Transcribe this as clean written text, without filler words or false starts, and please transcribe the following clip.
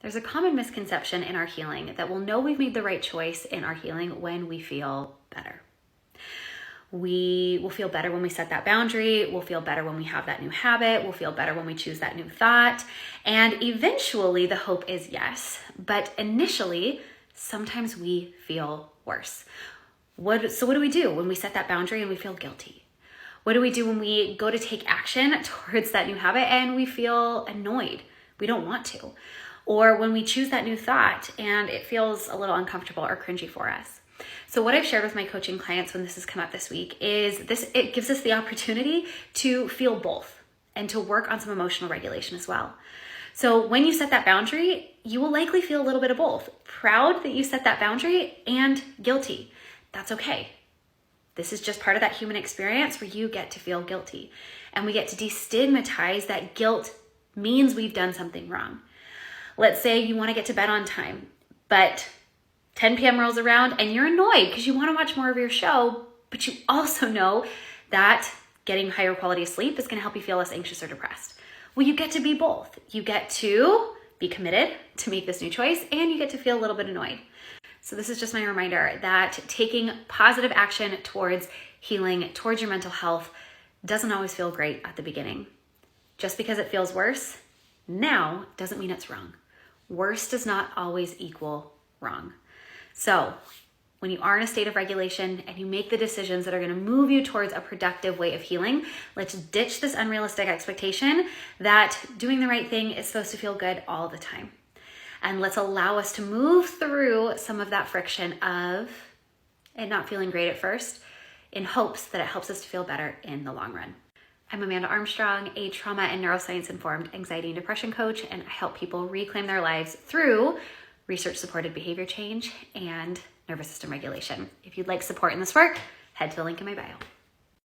There's a common misconception in our healing that we'll know we've made the right choice in our healing when we feel better. We will feel better when we set that boundary. We'll feel better when we have that new habit. We'll feel better when we choose that new thought. And eventually the hope is yes, but initially, sometimes we feel worse. So what do we do when we set that boundary and we feel guilty? What do we do when we go to take action towards that new habit and we feel annoyed? We don't want to. Or when we choose that new thought and it feels a little uncomfortable or cringy for us. So what I've shared with my coaching clients when this has come up this week is it gives us the opportunity to feel both and to work on some emotional regulation as well. So when you set that boundary, you will likely feel a little bit of both. Proud that you set that boundary and guilty. That's okay. This is just part of that human experience where you get to feel guilty. And we get to destigmatize that guilt means we've done something wrong. Let's say you want to get to bed on time, but 10 p.m. rolls around and you're annoyed because you want to watch more of your show, but you also know that getting higher quality of sleep is going to help you feel less anxious or depressed. Well, you get to be both. You get to be committed to make this new choice and you get to feel a little bit annoyed. So this is just my reminder that taking positive action towards healing, towards your mental health, doesn't always feel great at the beginning. Just because it feels worse now doesn't mean it's wrong. Worse does not always equal wrong. So when you are in a state of regulation and you make the decisions that are going to move you towards a productive way of healing, let's ditch this unrealistic expectation that doing the right thing is supposed to feel good all the time. And let's allow us to move through some of that friction of it not feeling great at first in hopes that it helps us to feel better in the long run. I'm Amanda Armstrong, a trauma and neuroscience-informed anxiety and depression coach, and I help people reclaim their lives through research-supported behavior change and nervous system regulation. If you'd like support in this work, head to the link in my bio.